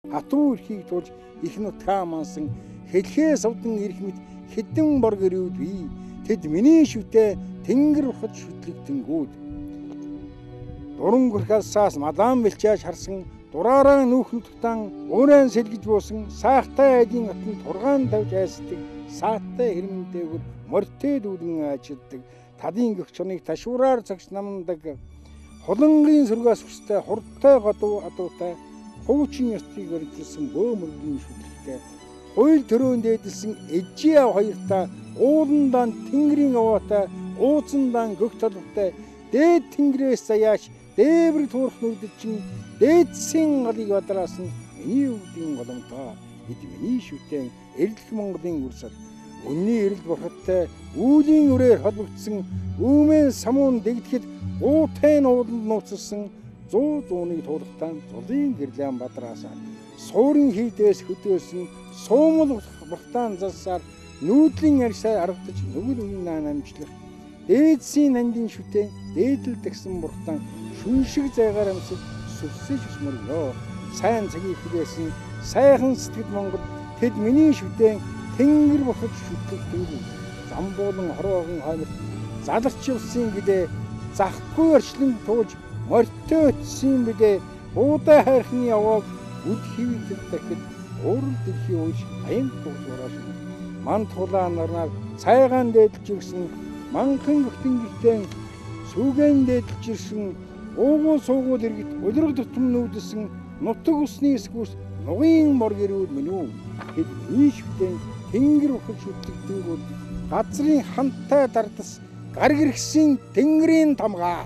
Хатуу эрхийг тулж их нутгаа мансан хэлхээс удан ирэх мэд хэдэн бор гэрүүд бий. Тэд миний шүтээ тэнгэр ухаж шүтлэгдэнгүүд. Дуран гөрхалсаас мадаан бэлчээж харсан дураараа нүүхэн тутаан уурайн сэлгэж буусан саахтай айлын отон тургаан тавьж айсдаг сааттай хэрмэнтэйгүр морьтой дүүлэн ажилдаг талын гөх чоныг ташуураар цагш намдаг холонгийн сүргээс хүстэй хурдтай годуу адуутай хуучин ёстыг өргөжсөн бөөмөргийн шүтлэгтэй хууль төрөөнд дээдэлсэн эжээ хоёртаа ууландаан тэнгэрийн аваатай ууцандаан гөх толготой дээд тэнгэрээс заяаш дээвэр туурах нүдд чинь дээдсийн галыг бадраас нь миний өвдийн голомтоо эд миний шүтэн эрдэлх Монголын үрсэл үнний эрэл бурхадтай үүлийн үрээр холбогдсон үүмэн самуун дэгдэхэд уутай нууланд нууцсан 100 зууныг туулахтаа зулын гэрлэн бадраасаа суурин хийдээс хөдөөсөн суумал бурхтаан залсаар нүүдлийн арьсаа аргадж нүгэл үнэн намжлах дээдсийн нандин шүтэн дээдэл тагсан бурхтаан шүн шиг зайгаар амсаж сүлсэж өсмөргөө сайн цагийг хүлээсэн сайхан сэтгэл Монгол тэд миний шүтэн тэнгэр бохож шүтлэгдэнгүй замбуулан хорвоогийн хоймол заларч явсан гэдээ захгүй орчлон туулж морьтой өтсөн бидээ буудаа хайрхны явааг үд хивэлд дахид уурал дэлхий ууш аян туураш ман тулаа нарнаар цайгаан дээдэлж ирсэн манхан гүтэн сүүгэн дээдэлж ирсэн уугуул суугуул иргэд улирал тутам нүүдэлсэн нутаг усны эсгүүс нугын мор гэрүүд минь үү хэд нийшвтэн тэнгэр ухаж шүтлэгдэнгүүд газрын хантай дардас гар гэрхсийн тэнгэрийн тамгаа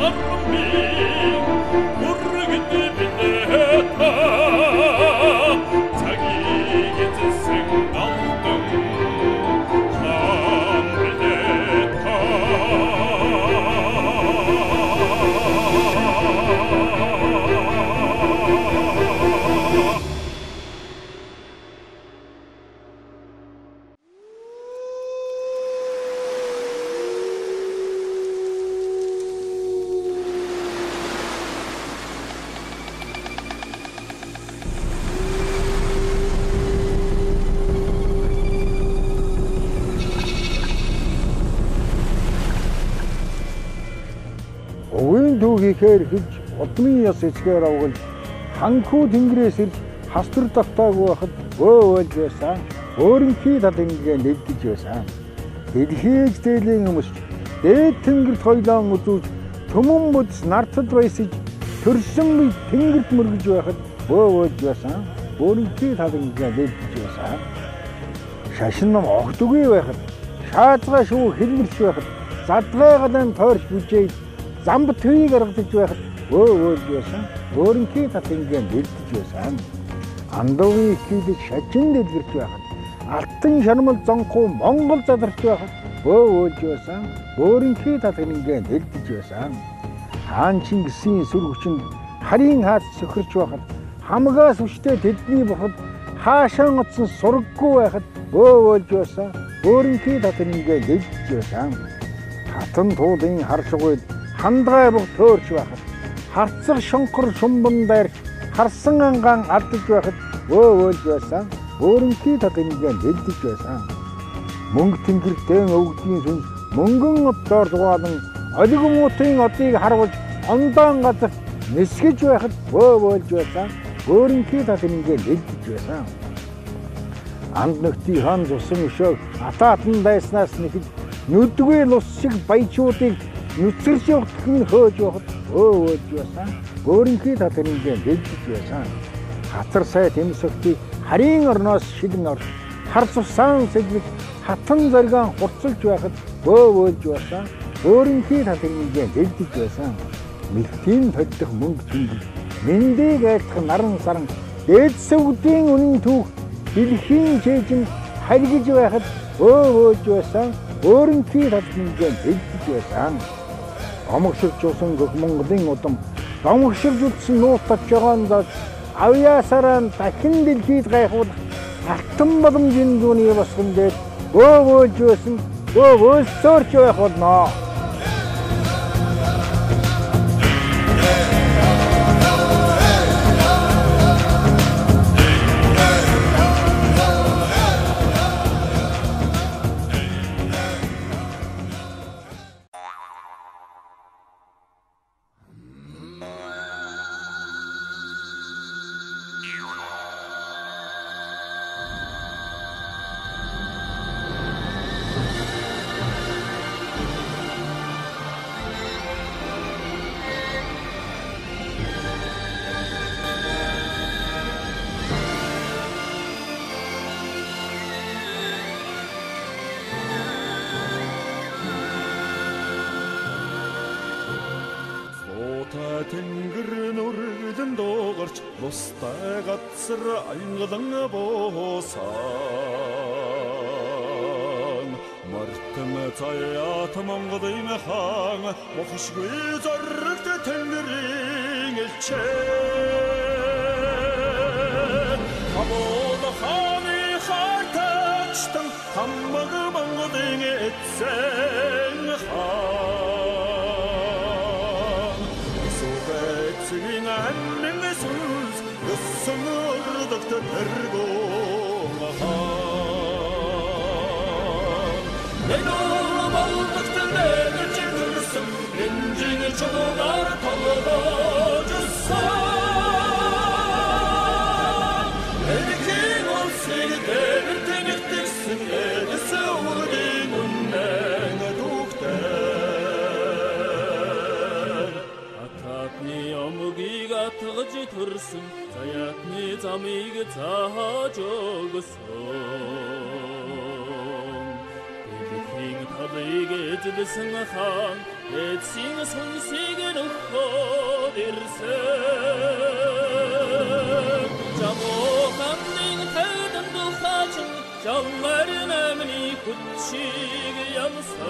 Sarmi төв хийхээр хэж удмын яс эцгээр авгал ханхүү тэнгэрээс ирж хастар давтаагүй байхад өөлж байсан. Өөрөнхий талынгээ нэгдэж байсан. Дэлхийж дээлийн өмсч дээд тэнгэрт хойлоон үзүүлж төмөн бүдс нартад байсаж төрсөн бий тэнгэрт мөргөж байхад өөлж байсан. Өөрөнхий талынгээ нэгдэж байсан. Шашин ном огтгүй байхад шаазгаа шүү хэлмэрч байхад задгай галан тойрч бүжээд замб төвийг гаргадж байхад өөлж байсан. Өөрөнхий талынгээ нэгдэж байсан. Андуугийн ихийг шажин дэлгэрч байхад алтан шармал зонхоо Монгол задарч байхад өөлж байсан. Өөрөнхий талынгээ нэгдэж байсан. Хаан Чингисийн сүр хүчинд харийн хаац сөхөрч байхад хамгаас хүчтэй тэдний боход хаашаа оцсон сургаггүй байхад өөлж байсан. Өөрөнхий талынгээ нэгдэж байсан. Хатан туулын харшгуйд хандгай бог төөрч байхад харцаг шонхор шумбан дайрч харсан ангаан алдаж байхад өөлж байсан. Өөрөнхий талынгээ нэгдэж байсан. Мөнгө тэнгэртэн өвгдгийн сүнс мөнгөн оддоор дугаалan олигмуутын одыг харуулж ондаан газар нисгэж байхад өөлж байсан. Өөрөнхий талынгээ нэгдэж байсан. Анд нөхтий хан цусан өшөөг атаатан дайснаас нэхэж нүдгүй лус шиг баячуудыг нүцгэрч явахын хөөж байхад өөлж байсан. Өөрөнхий талынгээ нэгдэж байсан. Хатар сай тэмсэгтийг харийн орноос шилэн орж хар цусаан сэдвэж хатан зоргион хурцлж байхад өөлж байсан. Өөрөнхий талынгээ нэгдэж байсан. Мэлтийн тоддох мөнгө тэнгэр мэндийг айлтах наран саран дээдсөвдийн үнэн түүх дэлхийн чэжин харгиж байхад өөлж байсан. Өөрөнхий талынгээ нэгдэж байсан. Омгширч усан гөх Монголын удам домгширж үлдсэн нуутаж жогоондоо авьяасараа дахин дэлхийд гайхуулах алтан боломжийн дүүний босгон дээр өөлж байсан. Өөлсөөрч байх болно. тэнгэр нүрдэн дуугарч бустай газар ангилан буусан мартан цаят Монголын хаан мохшгүй зоригт тэнгэрийн элчээ хамол хааны хатачтан хамаг Монголын эцэн Singing and in the suns, the summer of the Pergo. They know about the leather children, engine each other, just sun. And the king will sing everything it is, and the soul in the doctor. 어묵이가 터지 들슨 자약니 잠이가 자적었어 비비킹 타비게 지드승 한 애칭 손시게 놓고 들세 자모 감닝 태든도 하중 정말 남니 굳히게 염사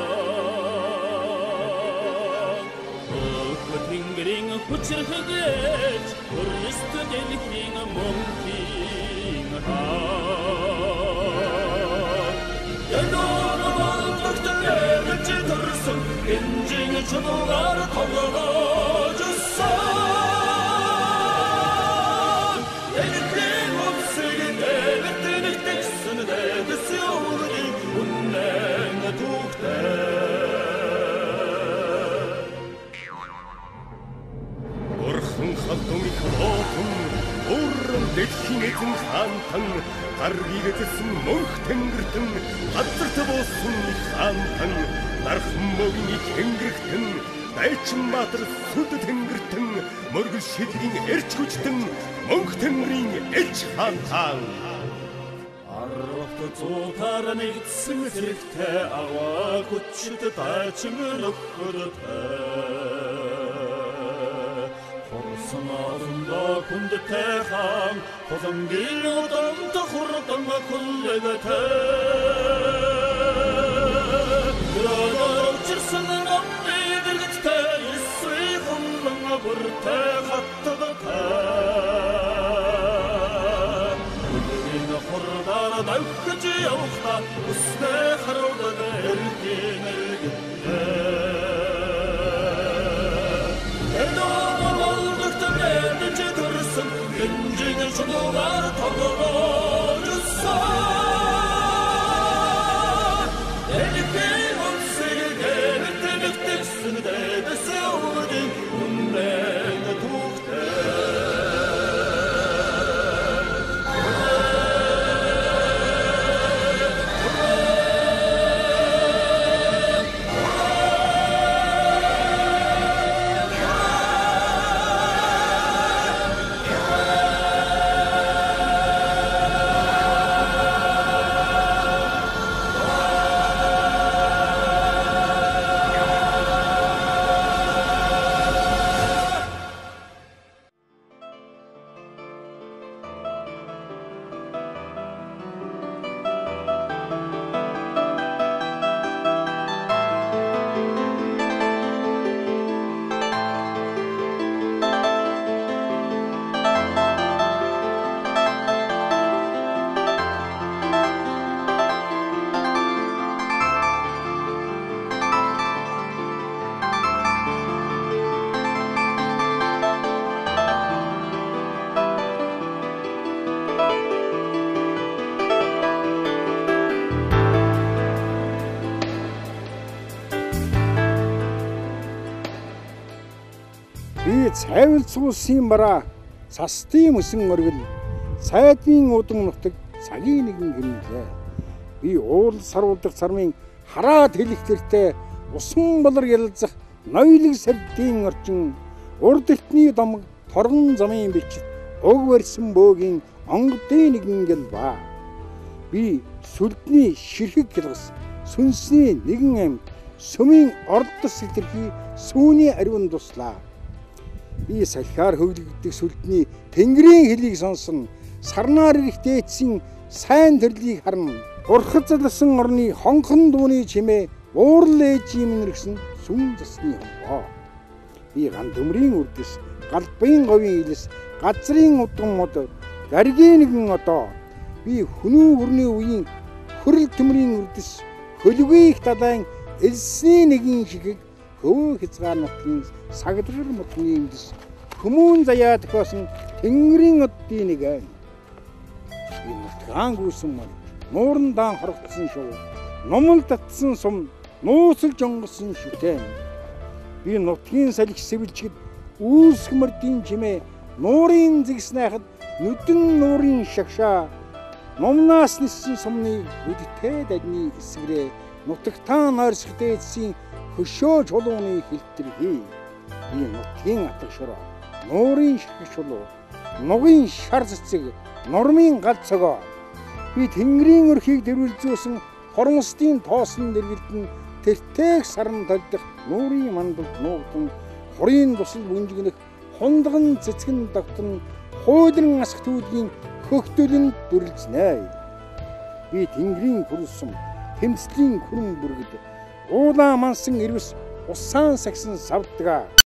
Fingering a butcher hagage, or listed anything among king heart. You know about the leather children, engine each other, just sun. Anything of singing, everything it takes, and the silver in the took there. эзэн хаантан гаргийг эзэлсэн мөнх тэнгэртэн газарт буусан их хаантан нархан мөгний тэнгэртэн дайчин баатар сүд тэнгэртэн мөргөл шидлгийн эрч хүчтэн мөнх тэнгэрийн элч хаантан арвт зуутаар нэгдсэн зэрэгтэй аваа хүчит дайчин нөхөртэй Sanatında kundeтэй хаан Хозонгийн удамт хурдан хүлээтэй Гранарчсан намны дэрэгтэй Исүй хуман бүртэй хаттагтай Үдгийн хурдар давхж явахта Үснэ харуулдаг эргийн эргэнтэй Gönjüğün şunular tağırıcısa Elifin olsayı devletliktirsin dedesi oldun Ümmeni tuğde Би цайвал цуусын бараа цастын мөсөн өргөл сайдын удам нутаг цагийн нэгэн гэмлээ. Би уул саруулдах сармын хараад хэлэхтэртэй усан болор ялзах ноёлог сардын орчин урд эртний домог торгон замын бичит уг барьсан бөөгийн онгодын нэгэн гэлбаа. Би сүлдний ширхэг гэлгас сүнсний нэгэн амьд сүмийн ордос илэрхий сүүний ариун туслаа. Би салхиар хөвлөгдөх сүлдний тэнгэрийн хэлийг сонсон сарнаар ирэх дээдсийн сайн төрлийг харна. Урхад залсан орны хонхон дууны чимээ уурал ээжийн мэнэргсэн сүм засны хонхоо. Би ган төмрийн үрдэс, галбын говийн илэс, газрын удам мод, гаригийн нэгэн одоо. Би хүнүү хүрний үеийн хөрөл төмрийн үрдэс, хөлгүй их далайн элсний нэгэн шигийг хөвөө хязгаар нутгийн сагдрар модны имдэс хүмүүн заяа тохиосон тэнгэрийн оддын нэгэн. Би нутгаан гүйсэн мод нууран даан хорогдсон шоу номол татсан сум нууцлж онгосон шүтэн. Би нутгийн салхи сэвэлчгэд үүсэх мөрдийн чимээ нуурын зэгс найхад нүдэн нуурын шагшаа номнаас ниссэн сумны үдтэй дадны эсгэрээ нутагтаа нойрсох дээдсийн хөшөө чулууны хэлтэрхий. Би нутгийн атаг шороо нуурын ширхэг чулуу нугийн шар цэцэг нормын гал цогоо. Би тэнгэрийн өрхийг дэрвэлзүүлсэн хормостын тоосон дэргэлдэн тэртээх саран толдох нуурын мандалд нуугдан хорийн тусал бүнжигнэх хундган цэцгэн давтан хуудран асах түүдгийн хөхтөлөнд дүрлзнэ. Би тэнгэрийн хүрэлсэм тэмцлийн хүрэн бүргэд уулаа мансан ирвэс усаан сагсан савдгаа.